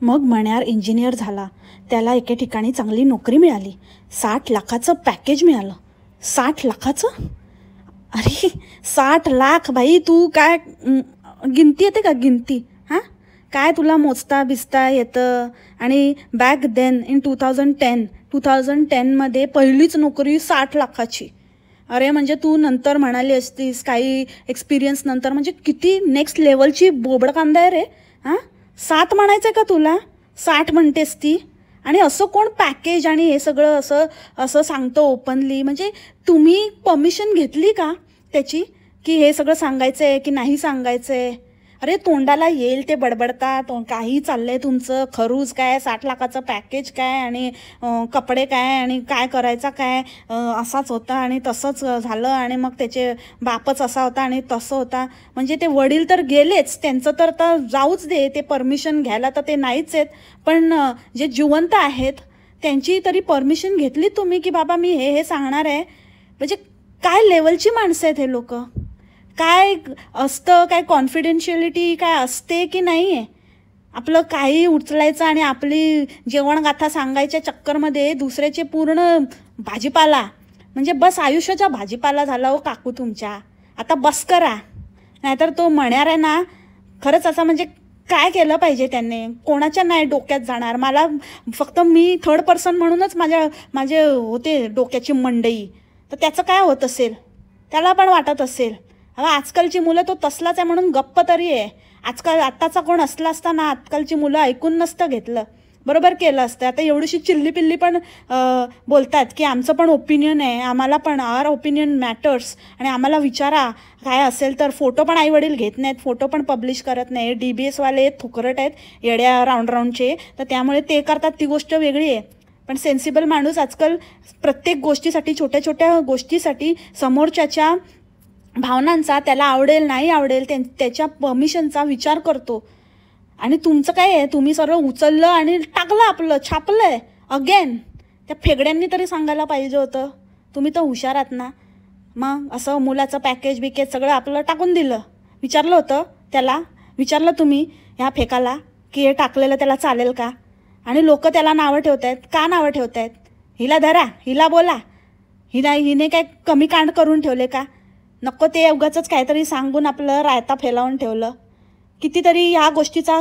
मग मण्यार इंजिनियर झाला, त्याला एके ठिकाणी चांगली नोकरी मिळाली, 60 लाखाचं पॅकेज मिळालं. 60 लाखाचं, अरे 60 लाख बाई, तू काय गिनती येते का, गिनती, हां काय तुला मोजता बिजता येतं. आणि बॅक देन इन 2010मध्ये पहिलीच नोकरी 60 लाखाची. अरे म्हणजे तू नंतर म्हणाली असतीस काही एक्सपिरियन्स नंतर, म्हणजे किती नेक्स्ट लेवलची बोबड कांदा आहे रे. हां 7 म्हणायचं का तुला, 60 म्हणतेस ती. आणि असं कोण पॅकेज आणि हे सगळं असं सांगतो ओपनली. म्हणजे तुम्ही परमिशन घेतली का त्याची, की हे सगळं सांगायचं आहे की नाही सांगायचं आहे. अरे तोंडाला येईल ते बडबडता, काही चाललंय तुमचं, खरूज काय, 60 लाखाचं पॅकेज काय आणि कपडे काय आणि काय करायचा काय, असाच होता आणि तसंच झालं आणि मग त्याचे बापच असा होता आणि तसं होता. म्हणजे ते वडील तर गेलेच, त्यांचं तर जाऊच दे, ते परमिशन घ्यायला तर ते नाहीच आहेत, पण जे जिवंत आहेत त्यांची तरी परमिशन घेतली तुम्ही की बाबा मी हे सांगणार आहे. म्हणजे काय लेवलची माणसं आहेत हे लोक. काय असतं, काय कॉन्फिडेन्शियलिटी काय असते की नाही आहे. आपलं काही उचलायचं आणि आपली जेवणगाथा सांगायच्या चक्करमध्ये दुसऱ्याचे पूर्ण भाजीपाला, म्हणजे बस आयुष्याचा भाजीपाला झाला हो काकू तुमच्या. आता बस करा, नाहीतर तो मण्यार आहे ना, खरंच असं म्हणजे काय केलं पाहिजे त्यांनी, कोणाच्या नाही डोक्यात जाणार. मला फक्त मी थर्ड पर्सन म्हणूनच माझे होते डोक्याची मंडई. तर त्याचं काय होत असेल, त्याला पण वाटत असेल. आजकालची मुलं तो तसलाच आहे म्हणून गप्प तरी आहे. आत्ताचा कोण असला असता ना, आजकालची मुलं ऐकून नसतं घेतलं, बरोबर केलं असतं. आता एवढीशी चिल्ली पण बोलतात की आमचं पण ओपिनियन आहे, आम्हाला पण आवर ओपिनियन मॅटर्स आणि आम्हाला विचारा काय असेल तर. फोटो पण आईवडील घेत नाहीत, फोटो पण पब्लिश करत नाही. DBSवाले थुकरट आहेत, येड्या राऊंडचे, तर त्यामुळे ते करतात, ती गोष्ट वेगळी आहे. पण सेन्सिबल माणूस आजकाल प्रत्येक गोष्टीसाठी, छोट्या छोट्या गोष्टीसाठी समोरच्याच्या भावनांचा, त्याला आवडेल नाही आवडेल त्याच्या परमिशनचा विचार करतो. आणि तुमचं काय आहे, तुम्ही सर्व उचललं आणि टाकलं, आपलं छापलंय अगेन. त्या फेगड्यांनी तरी सांगायला पाहिजे होतं. तुम्ही तर हुशार आहात ना. मग असं मुलाचं पॅकेज बिकेज सगळं आपलं टाकून दिलं. विचारलं होतं त्याला, विचारलं तुम्ही ह्या फेकाला की हे टाकलेलं त्याला चालेल का? आणि लोक त्याला नावं ठेवत आहेत. का नावं ठेवत आहेत? हिला धरा, हिला बोला, हिने काय कमी कांड करून ठेवले का? नको ते उगाचच काहीतरी सांगून आपलं रायता फैलावून ठेवलं. कितीतरी ह्या गोष्टीचा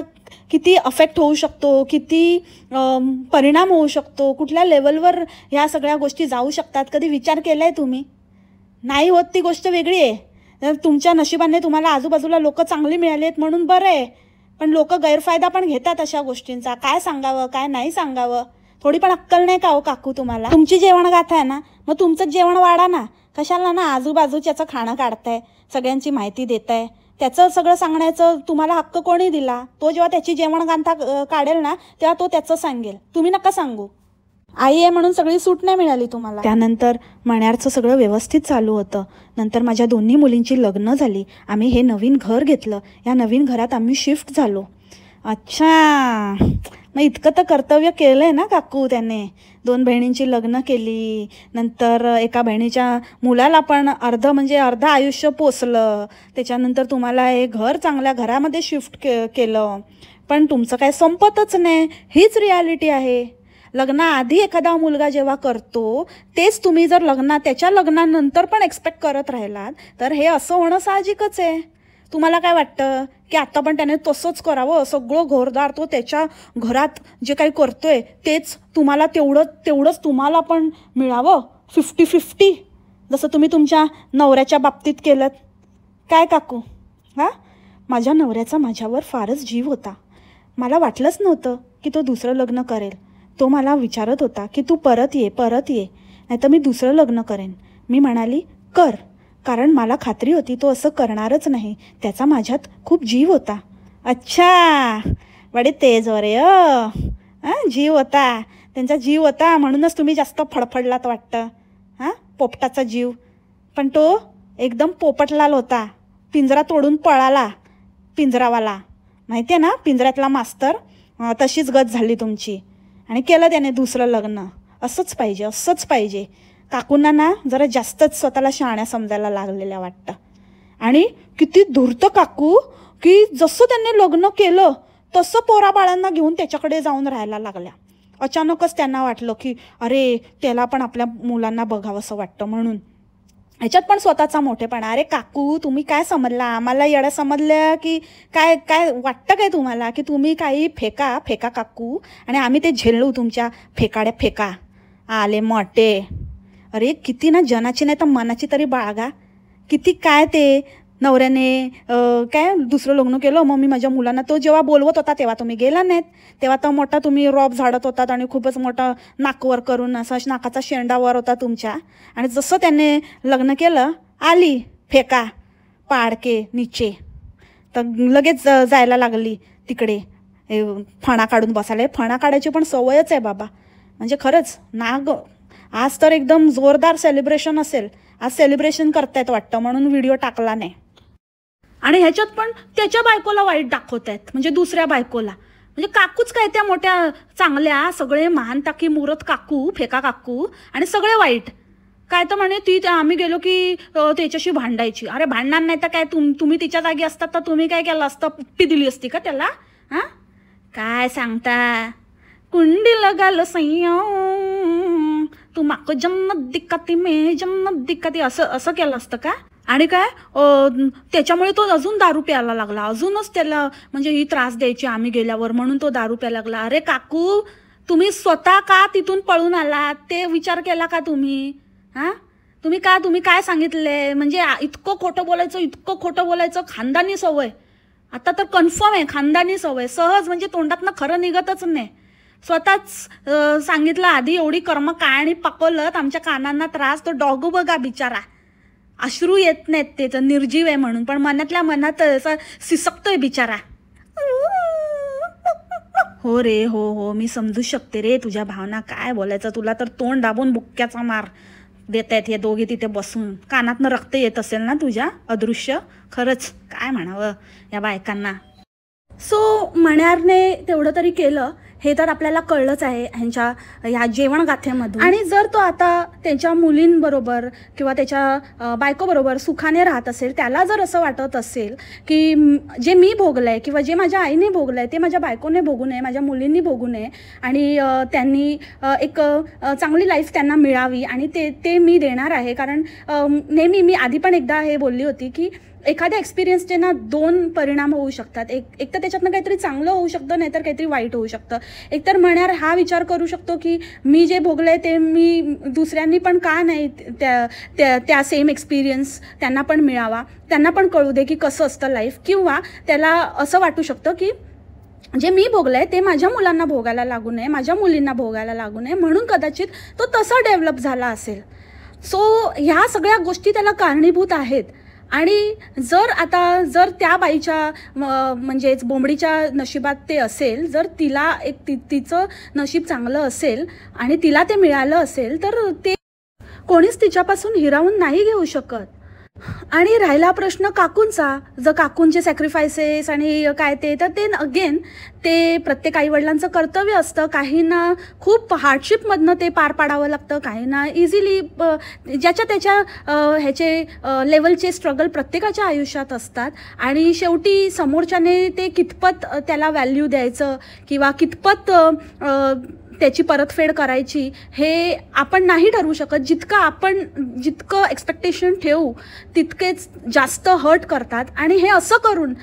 किती अफेक्ट होऊ शकतो, किती परिणाम होऊ शकतो, कुठल्या लेवलवर ह्या सगळ्या गोष्टी जाऊ शकतात. कधी विचार केला आहे तुम्ही? नाही होत ती गोष्ट वेगळी आहे. तर तुमच्या नशिबाने तुम्हाला आजूबाजूला लोक चांगली मिळाली आहेत म्हणून बरं आहे. पण लोक गैरफायदा पण घेतात अशा गोष्टींचा. काय सांगावं काय नाही सांगावं, थोडी पण अक्कल नाही का हो काकू तुम्हाला? तुमची जेवण गाथा आहे ना, मग तुमचं जेवण वाढा ना. कशाला ना आजूबाजूच्याचं खाणं काढताय, सगळ्यांची माहिती देताय. त्याचं सगळं सांगण्याचं तुम्हाला हक्क कोणी दिला? तो जेव्हा त्याची जेवण गाथा काढेल ना, तेव्हा तो त्याचं सांगेल. तुम्ही नका सांगू. आई आहे म्हणून सगळी सूट नाही मिळाली तुम्हाला. त्यानंतर मण्यारचं सगळं व्यवस्थित चालू होतं. नंतर माझ्या दोन्ही मुलींची लग्न झाली. आम्ही हे नवीन घर घेतलं. या नवीन घरात आम्ही शिफ्ट झालो. अच्छा, मग इतकं तर कर्तव्य केलं आहे ना काकू त्याने. 2 बहिणींची लग्न केली, नंतर एका बहिणीच्या मुलाला पण अर्ध आयुष्य पोसलं. त्याच्यानंतर तुम्हाला हे घर चांगल्या घरामध्ये शिफ्ट केलं. पण तुमचं काय संपतच नाही. हीच रियालिटी आहे. लग्नाआधी एखादा मुलगा जेव्हा करतो तेच तुम्ही जर त्याच्या लग्नानंतर पण एक्सपेक्ट करत राहिलात तर हे असं होणं साहजिकच आहे. तुम्हाला काय वाटतं की आता पण त्याने तसंच करावं? सगळं घरदार तो त्याच्या घरात जे काही करतोय तेच तुम्हाला तेवढंच तुम्हाला पण मिळावं 50-50, जसं तुम्ही तुमच्या नवऱ्याच्या बाबतीत केलं? काय काकू? माझ्या नवऱ्याचा माझ्यावर फारच जीव होता. मला वाटलंच नव्हतं की तो दुसरं लग्न करेल. तो मला विचारत होता की तू परत ये नाही तर मी दुसरं लग्न करेन. मी म्हणाली कर, कारण मला खात्री होती तो असं करणारच नाही. त्याचा माझ्यात खूप जीव होता. अच्छा, बडे तेज हो रे. जीव होता, त्यांचा जीव होता म्हणूनच तुम्ही जास्त फडफडलात वाटतं. पोपटाचा जीव. पण तो एकदम पोपटलाल होता. पिंजरा तोडून पळाला पिंजरावाला. माहिती आहे ना, पिंजऱ्यातला मास्तर. तशीच गत झाली तुमची. आणि केलं त्याने दुसरं लग्न. असंच पाहिजे. काकूंना ना जरा जास्तच स्वतःला शहाण्या समजायला लागलेल्या वाटतं. आणि किती धूर्त काकू की जसं त्यांनी लग्न केलं तसं पोराबाळांना घेऊन त्याच्याकडे जाऊन राहायला लागल्या. अचानकच त्यांना वाटलं की अरे त्याला पण आपल्या मुलांना बघावंसं वाटतं म्हणून. ह्याच्यात पण स्वतःचा मोठेपणा. अरे काकू तुम्ही काय समजला? आम्हाला येड्या समजल्या की काय वाटतं काय तुम्हाला की तुम्ही काही फेका काकू आणि आम्ही ते झेलू तुमच्या फेकाड्या फेका आले मोठे? अरे किती ना जनाची नाही तर मनाची तरी बाळगा. किती काय ते नवऱ्याने काय दुसरं लग्न केलं मग मी माझ्या मुलांना. तो जेव्हा बोलवत होता तेव्हा तुम्ही गेला नाहीत. तेव्हा तर मोठा तुम्ही रॉब झाडत होतात आणि खूपच मोठा नाकवर करून असा नाकाचा शेंडावर होता तुमच्या. आणि जसं त्याने लग्न केलं आली फेका पाडके नीचे, तर लगेच जायला लागली तिकडे फणा काढून बसायला. फणा काढायची पण सवयच आहे बाबा. म्हणजे खरंच नाग. आज तर एकदम जोरदार सेलिब्रेशन असेल. आज सेलिब्रेशन करतायत वाटतं म्हणून व्हिडिओ टाकला नाही. आणि ह्याच्यात पण त्याच्या बायकोला वाईट दाखवत आहेत, म्हणजे दुसऱ्या बायकोला. म्हणजे काकूच काय त्या मोठ्या चांगल्या, सगळे महान टाकी मुरत काकू फेका काकू आणि सगळे वाईट. काय तर म्हणे ती आम्ही गेलो की त्याच्याशी भांडायची. अरे भांडणार नाही तर काय? तुम्ही तिच्या जागी असतात तर तुम्ही काय केलं असतं? पुट्टी दिली असती का त्याला? काय सांगता? कुंडी लगाल सैया तू माको जन्नत दिक्कती मे जन्नत दिक्कती असं केलं असतं का? आणि काय त्याच्यामुळे तो अजून दारू प्यायला लागला. अजूनच त्याला म्हणजे ही त्रास द्यायची आम्ही गेल्यावर म्हणून तो दारू प्यायला लागला. अरे काकू तुम्ही स्वतः का तिथून पळून आलात ते विचार केला का तुम्ही? तुम्ही काय सांगितले? म्हणजे इतकं खोटं बोलायचं खानदानी सवय. आता तर कन्फर्म आहे खानदानी सवय. सहज म्हणजे तोंडातनं खरं निघतच नाही. स्वतःच सांगितलं आधी एवढी कर्म काळणी पाकवलं आमच्या कानांना त्रास. तो डॉगू बघा बिचारा, अश्रू येत नाहीत त्याचं निर्जीव आहे म्हणून, पण मनातल्या मनात असा सिसकतोय बिचारा. हो रे हो मी समजू शकते रे तुझ्या भावना. काय बोलायचं, तुला तर तोंड दाबून बुक्क्याचा मार. देत आहेत हे दोघे तिथे बसून. कानातनं रक्त येत असेल ना तुझ्या अदृश्य. खरंच काय म्हणावं या बायकांना. सो मण्यारने तेवढं तरी केलं हे तर आपल्याला कळलंच आहे ह्यांच्या ह्या जेवणगाथेमधून. आणि जर तो आता त्यांच्या मुलींबरोबर किंवा त्याच्या बायकोबरोबर सुखाने राहत असेल, त्याला जर असं वाटत असेल की जे मी भोगलं आहे किंवा जे माझ्या आईने भोगलं आहे ते माझ्या बायकोने भोगू नये, माझ्या मुलींनी भोगू नये आणि त्यांनी एक चांगली लाईफ त्यांना मिळावी आणि ते मी देणार आहे. कारण नेहमी मी आधी पण एकदा हे बोलली होती की एखाद्या एक्सपिरियन्सचे ना 2 परिणाम होऊ शकतात. एक तर त्याच्यातनं काहीतरी चांगलं होऊ शकतं, नाहीतर काहीतरी वाईट होऊ शकतं. एकतर मण्यार हा विचार करू शकतो की मी जे भोगलं आहे ते मी दुसऱ्यांनी पण का नाही त्या सेम एक्सपिरियन्स त्यांना पण मिळावा, त्यांना पण कळू दे की कसं असतं लाईफ. किंवा त्याला असं वाटू शकतं की जे मी भोगलं आहे ते माझ्या मुलांना भोगायला लागू नये, माझ्या मुलींना भोगायला लागू नये, म्हणून कदाचित तो तसा डेव्हलप झाला असेल. सो ह्या सगळ्या गोष्टी त्याला कारणीभूत आहेत. आणि जर त्या बाईच्या म्हणजेच बोंबडीच्या नशिबात ते असेल, जर तिला तिचं नशीब चांगलं असेल आणि तिला ते मिळालं असेल, तर ते कोणीच तिच्यापासून हिरावून नाही घेऊ शकत. आणि राहिला प्रश्न काकूंचा, जर काकूंचे सॅक्रिफायसेस आणि काय तर ते अगेन ते प्रत्येक आईवडिलांचं कर्तव्य असतं. काहींना खूप हार्डशिपमधनं ते पार पाडावं लागतं, काहींना इझिली ज्याच्या त्याच्या ह्याचे लेवलचे स्ट्रगल प्रत्येकाच्या आयुष्यात असतात. आणि शेवटी समोरच्याने ते कितपत त्याला व्हॅल्यू द्यायचं किंवा कितपत त्याची परतफेड करायची हे आपण नाही ठरवू शकत. जितकं एक्सपेक्टेशन ठेवू तितकेच जास्त हर्ट करतात. आणि हे असं करून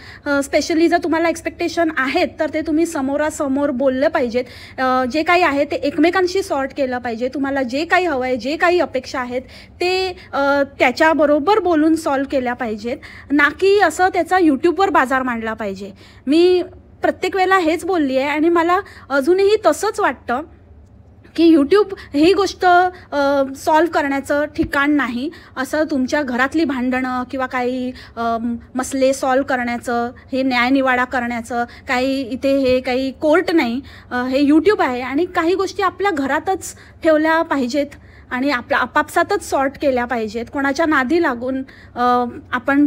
स्पेशली जर तुम्हाला एक्सपेक्टेशन आहेत तर ते तुम्ही समोरासमोर बोललं पाहिजेत. जे काही आहे ते एकमेकांशी सॉर्ट केलं पाहिजे. तुम्हाला जे काही हवं आहे, जे काही अपेक्षा आहेत ते त्याच्याबरोबर बोलून सॉल्व केल्या पाहिजेत, ना की असं त्याचा यूट्यूबवर बाजार मांडला पाहिजे. मी प्रत्येक वेळेला हेच बोलली आहे आणि मला अजूनही तसंच वाटतं की यूट्यूब ही गोष्ट सॉल्व करण्याचं ठिकाण नाही. असं तुमच्या घरातली भांडणं किंवा काही मसले सॉल्व करण्याचं, हे न्यायनिवाडा करण्याचं इथे काही कोर्ट नाही, हे यूट्यूब आहे. आणि काही गोष्टी आपल्या घरातच ठेवल्या पाहिजेत आणि आपापसातच सॉर्ट केल्या पाहिजेत. कोणाच्या नादी लागून आपण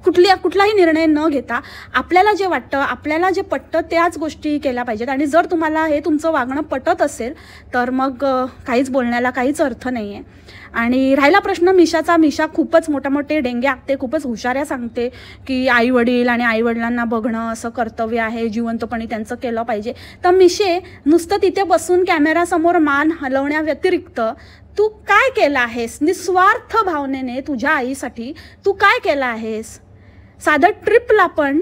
कुठलाही निर्णय न घेता आपल्याला जे वाटतं, आपल्याला जे पटतं त्याच गोष्टी केल्या पाहिजेत. आणि जर तुम्हाला हे तुमचं वागणं पटत असेल तर मग काहीच बोलण्याला काहीच अर्थ नाही आहे. आणि राहिला प्रश्न मिशाचा, मिशा खूपच मोठे डेंगे आखते, खूपच हुशाऱ्या सांगते की आईवडील आणि आईवडिलांना बघणं असं कर्तव्य आहे, जिवंतपणी त्यांचं केलं पाहिजे. तर मिशे नुसतं तिथे बसून कॅमेरासमोर मान हलवण्याव्यतिरिक्त तू काय केलं आहेस निस्वार्थ भावनेने तुझ्या आईसाठी? तू काय केलं आहेस? साधं ट्रिपला पण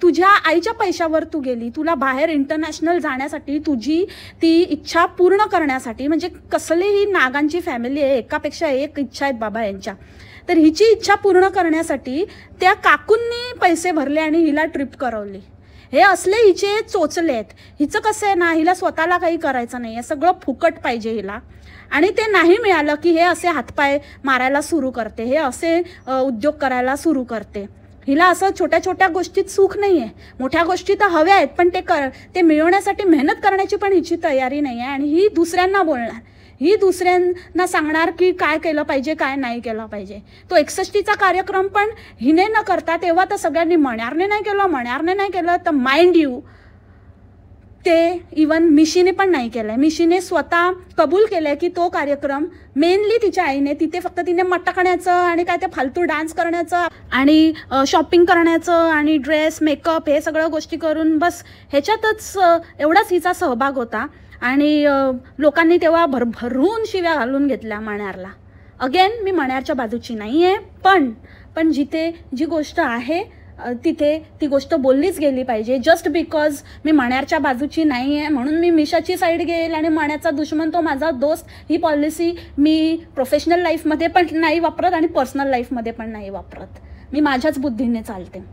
तुझ्या आईच्या पैशावर तू गेली, तुला बाहेर इंटरनॅशनल जाण्यासाठी तुझी ती इच्छा पूर्ण करण्यासाठी. म्हणजे कसलीही नागांची फॅमिली आहे, एकापेक्षा एक इच्छा आहेत बाबा यांच्या. तर हिची इच्छा पूर्ण करण्यासाठी त्या काकूंनी पैसे भरले आणि हिला ट्रिप करवली. हे असले हिचे चोचले आहेत. हिचं कसं आहे ना, हिला स्वतःला काही करायचं नाही आहे, सगळं फुकट पाहिजे हिला. आणि ते नाही मिळालं की हे असे हातपाय मारायला सुरू करते, हे असे उद्योग करायला सुरू करते. हिला असं छोट्या छोट्या गोष्टीत सुख नाही आहे. मोठ्या गोष्टी तर हव्या आहेत पण ते मिळवण्यासाठी मेहनत करण्याची पण हिची तयारी नाही आहे. आणि ही दुसऱ्यांना बोलणार, ही दुसऱ्यांना सांगणार की काय केलं पाहिजे, काय नाही केलं पाहिजे. तो 61चा कार्यक्रम पण हिने न करता तेव्हा तर सगळ्यांनी मण्यारने नाही केलं तर माइंड यू ते इवन मिशीने पण नाही केलं आहे. मिशीने स्वतः कबूल केलं आहे की तो कार्यक्रम मेनली तिच्या आईने, तिथे फक्त तिने मटकण्याचं आणि काय ते फालतू डान्स करण्याचं आणि शॉपिंग करण्याचं आणि ड्रेस मेकअप हे सगळ्या गोष्टी करून बस ह्याच्यातच एवढाच हिचा सहभाग होता. आणि लोकांनी तेव्हा भरभरून शिव्या घालून घेतल्या मण्यारला. अगेन मी मण्यारच्या बाजूची नाही आहे, पण जिथे जी गोष्ट आहे तिथे ती गोष्ट बोललीच गेली पाहिजे. जस्ट बिकॉज मी मण्यारच्या बाजूची नाही आहे म्हणून मी मिशाची साईड घेईल आणि मण्याचा दुश्मन तो माझा दोस्त, ही पॉलिसी मी प्रोफेशनल लाईफमध्ये पण नाही वापरत आणि पर्सनल लाईफमध्ये पण नाही वापरत. मी माझ्याच बुद्धीने चालते.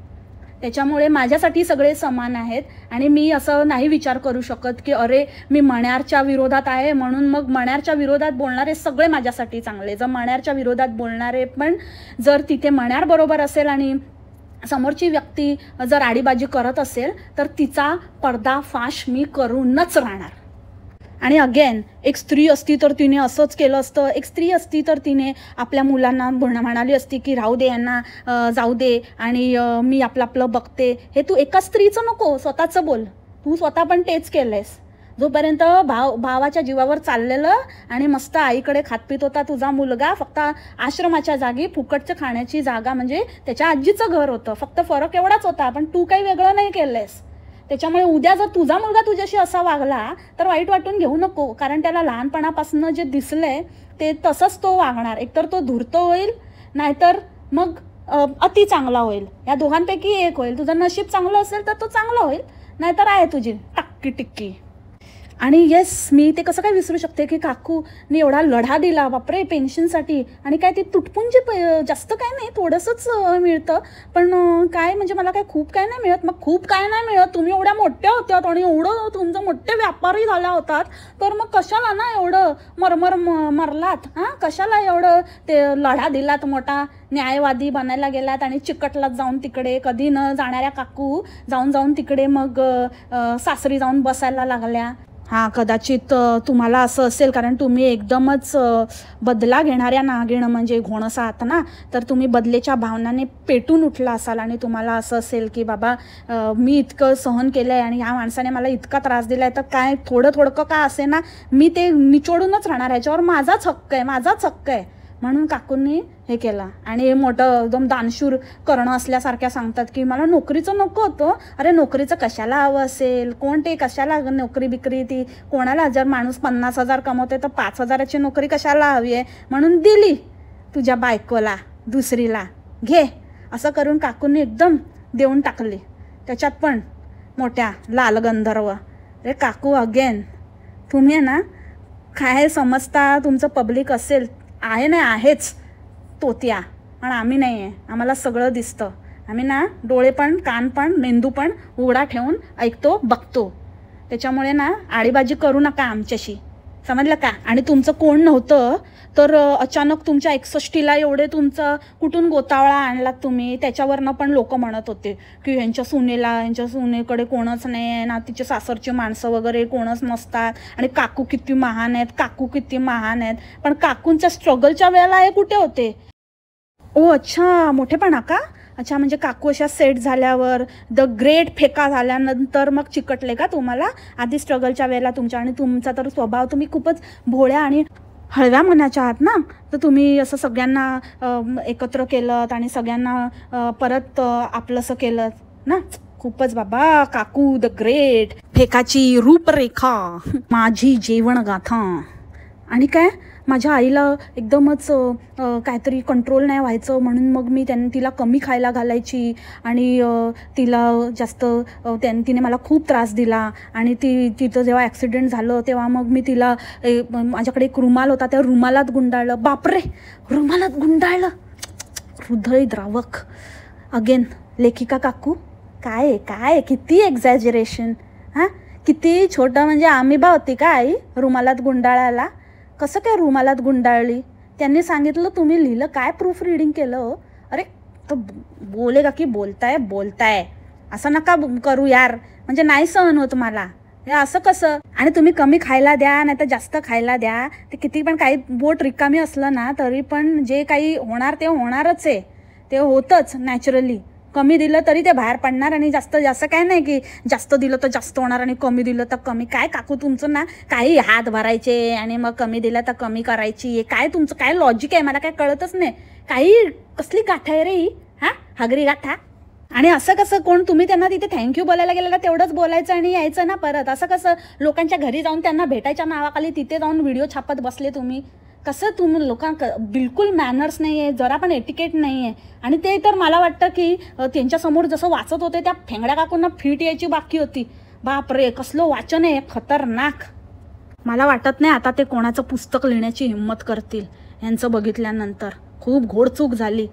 त्याच्यामुळे माझ्यासाठी सगळे समान आहेत. आणि मी असं नाही विचार करू शकत की अरे मी मण्यारच्या विरोधात आहे म्हणून मग मण्यारच्या विरोधात बोलणारे सगळे माझ्यासाठी चांगले. जर मण्यारच्या विरोधात बोलणारे पण जर तिथे मण्यार बरोबर असेल आणि समोरची व्यक्ती जर आडीबाजी करत असेल तर तिचा पर्दाफाश मी करूनच राहणार. आणि अगेन एक स्त्री असती तर तिने असंच केलं असतं, एक स्त्री असती तर तिने आपल्या मुलांना म्हणाली असती की राहू दे यांना, जाऊ दे आणि मी आपलं बघते. हे तू एका स्त्रीचं नको, स्वतःचं बोल. तू स्वतः पण तेच केलंयस. जोपर्यंत भावाच्या जीवावर चाललेलं आणि मस्त आईकडे खात पित होता तुझा मुलगा, फक्त आश्रमाच्या जागी फुकटचं खाण्याची जागा म्हणजे त्याच्या आजीचं घर होतं. फक्त फरक एवढाच होता, पण तू काही वेगळं नाही केलंयस. त्याच्यामुळे उद्या जर तुझा मुलगा तुझ्याशी असा वागला तर वाईट वाटून घेऊ नको, कारण त्याला लहानपणापासून जे दिसलंय ते तसंच तो वागणार. एकतर तो धूर्त होईल, नाहीतर मग अति चांगला होईल. या दोघांपैकी एक होईल. तुझं नशीब चांगलं असेल तर तो चांगला होईल, नाहीतर आहे तुझी टक्की टिक्की. आणि येस, मी ते कसं काय विसरू शकते की काकूने एवढा लढा दिला बापरे पेन्शनसाठी. आणि काय ते तुटपुंजे जास्त काय नाही, थोडंसंच मिळतं, पण काय म्हणजे मला काय खूप काय नाही मिळत. मग खूप काय नाही मिळत, तुम्ही एवढ्या मोठ्या होत्यात आणि एवढं तुमचं मोठे व्यापारी झाला होतात, तर मग कशाला ना एवढं मरलात? हां, कशाला एवढं ते लढा दिलात, मोठा न्यायवादी बनायला गेलात आणि चिकटलात जाऊन तिकडे. कधी न जाणाऱ्या काकू जाऊन तिकडे मग सासरी जाऊन बसायला लागल्या. हां, कदाचित तुम्हाला असं असेल कारण तुम्ही एकदमच बदला घेणाऱ्या नागिण म्हणजे घोणस आहात ना, तर तुम्ही बदलेच्या भावनाने पेटून उठला असाल आणि तुम्हाला असं असेल की बाबा मी इतकं सहन केलं आहे आणि ह्या माणसाने मला इतका त्रास दिला आहे, तर काय थोडं का असे ना मी ते निचोडूनच राहणार, ह्याच्यावर माझाच हक्क आहे. म्हणून काकूंनी हे केलं. आणि हे मोठं एकदम दानशूर करणं असल्यासारख्या सांगतात की मला नोकरीचं नको होतं. अरे नोकरीचं कशाला हवं असेल? कोण ते कशाला नोकरी बिक्री? ती कोणाला, जर माणूस 50,000 कमवते तर 5,000ची नोकरी कशाला हवी आहे? म्हणून दिली तुझ्या बायकोला, दुसरीला घे, असं करून काकूंनी एकदम देऊन टाकली. त्याच्यात पण मोठ्या लाल गंधर्व. रे काकू, अगेन तुम्ही ना काय समजता, तुमचं पब्लिक असेल आहे नाही आहेच तोत्या, पण आम्ही नाही आहे. आम्हाला सगळं दिसतं. आम्ही ना डोळे पण, कान पण, मेंदू पण उघडा ठेवून ऐकतो, बघतो. त्याच्यामुळे ना आळीबाजी करू नका आमच्याशी, समजलं का? आणि तुमचं कोण नव्हतं तर अचानक तुमच्या 61ला एवढे तुमचं कुठून गोतावळा आणलात तुम्ही, त्याच्यावरनं पण लोक म्हणत होते की ह्यांच्या सुनेकडे कोणच नाही आहे ना, तिचे सासरची माणसं वगैरे कोणच नसतात आणि काकू किती महान आहेत. पण काकूंच्या स्ट्रगलच्या वेळेला हे कुठे होते? ओ अच्छा, मोठेपणा का? अच्छा, म्हणजे काकू अशा सेट झाल्यावर, द ग्रेट फेका झाल्यानंतर मग चिकटले का तुम्हाला? आधी स्ट्रगलच्या वेळेला तुमच्या, आणि तुमचा तर स्वभाव, तुम्ही खूपच भोळ्या आणि हळव्या मनाच्या आहात ना, तर तुम्ही असं सगळ्यांना एकत्र केलं आणि सगळ्यांना परत आपलंसं केलं ना. खूपच बाबा काकू द ग्रेट, फेकाची रूपरेखा, माझी जेवण गाथा. आणि काय, माझ्या आईला एकदमच काहीतरी कंट्रोल नाही व्हायचं, म्हणून मग मी तिला कमी खायला घालायची आणि तिला जास्त तिने मला खूप त्रास दिला. आणि तिचं जेव्हा ॲक्सिडेंट झालं तेव्हा मग मी तिला माझ्याकडे एक रुमाल होता, त्या रुमालात गुंडाळलं. बापरे, रुमालात गुंडाळलं, हृदयद्रावक. अगेन लेखिका काकू, काय किती एक्झॅजरेशन. हां, किती छोटं, म्हणजे आमिबा होती का आई रुमालात गुंडाळायला? कसं काय रुमालात गुंडाळली? त्यांनी सांगितलं, तुम्ही लिहिलं काय? प्रूफ रिडिंग केलं हो? अरे तो बोलेगा की बोलताय असं नका करू यार, म्हणजे नाही सहन होत मला हे असं कसं. आणि तुम्ही कमी खायला द्या नाही तर जास्त खायला द्या, ते किती पण काही बोट रिकामी असलं ना तरी पण जे काही होणार ते होणारच आहे, ते होतंच नॅचरली. कमी दिलं तरी ते बाहेर पडणार, आणि जास्त काय नाही की जास्त दिलं तर जास्त होणार आणि कमी दिलं तर कमी. काय काकू तुमचं ना, काही हात भरायचे आणि मग कमी दिलं तर कमी करायची, काय तुमचं काय लॉजिक आहे? मला काय कळतच नाही. काही कसली गाठा आहे रे ही? हां, हगरी गाठा. आणि असं कसं, कोण तुम्ही त्यांना तिथे थँक्यू बोलायला गेलेला तेवढंच बोलायचं आणि यायचं ना परत? असं कसं लोकांच्या घरी जाऊन त्यांना भेटायच्या नावाखाली तिथे जाऊन व्हिडिओ छापत बसले तुम्ही? कसं तुम्ही बिलकुल मॅनर्स नाही आहे, जरा पण एटिकेट नाही आहे. आणि ते तर मला वाटतं की त्यांच्यासमोर जसं वाचत होते त्या फेंगड्या काकूंना फिट यायची बाकी होती. बापरे, कसलं वाचन आहे खतरनाक. मला वाटत नाही आता ते कोणाचं पुस्तक लिहिण्याची हिंमत करतील यांचं बघितल्यानंतर. खूप घोडचूक झाली.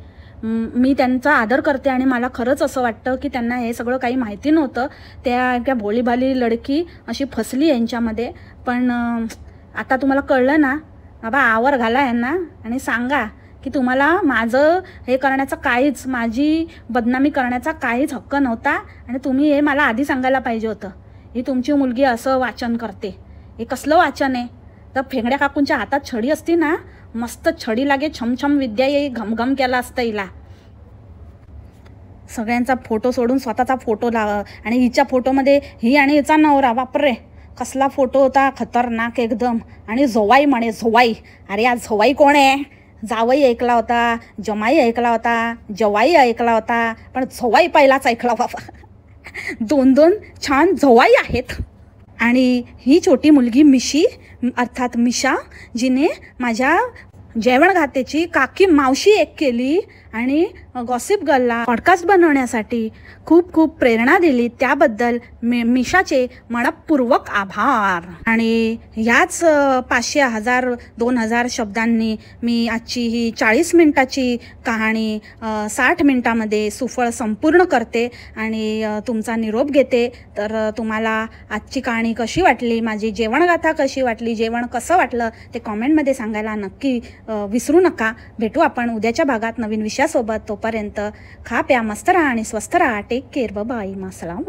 मी त्यांचा आदर करते आणि मला खरंच असं वाटतं की त्यांना हे सगळं काही माहिती नव्हतं. त्या भोळीभाली लडकी अशी फसली यांच्यामध्ये. पण आता तुम्हाला कळलं ना बाबा, आवर घाला यांना आणि सांगा की तुम्हाला माझं हे करण्याचा काहीच, माझी बदनामी करण्याचा काहीच हक्क नव्हता. आणि तुम्ही हे मला आधी सांगायला पाहिजे होतं, ही तुमची मुलगी असं वाचन करते, हे कसलं वाचन आहे? तर फेंगड्या काकूंच्या हातात छडी असती ना, मस्त छडी लागे छमछम विद्या येई घमघम केला असतं हिला. सगळ्यांचा फोटो सोडून स्वतःचा फोटो लाव. आणि हिच्या फोटोमध्ये ही आणि हिचा नवरा, बापरे कसला फोटो होता, खतरनाक एकदम. आणि झोवाई म्हणे, झोवाई. अरे आज झोवाई कोण आहे? जावई ऐकला होता, जमाई ऐकला होता, जवाई ऐकला होता, पण झोवाई पहिलाच ऐकला बाबा. 2-2 छान झोवाई आहेत. आणि ही छोटी मुलगी मिशी अर्थात मिशा, जिने माझ्या जेवण घातेची काकी मावशी एक केली आणि गॉसिप गर्लला पॉडकास्ट बनवण्यासाठी खूप खूप प्रेरणा दिली. त्याबद्दल मिशाचे मनपूर्वक आभार. आणि ह्याच 500, 1000, 2000 शब्दांनी मी आजची ही 40 मिनिटाची कहाणी 60 मिनिटामध्ये सुफळ संपूर्ण करते आणि तुमचा निरोप घेते. तर तुम्हाला आजची कहाणी कशी वाटली, माझी जेवणगाथा कशी वाटली, जेवण कसं वाटलं ते कॉमेंटमध्ये सांगायला नक्की विसरू नका. भेटू आपण उद्याच्या भागात नवीन विषयासोबत. तोपर्यंत खा प्या मस्त राहा आणि स्वस्थ राहा. Take care. बाय. मासलाम.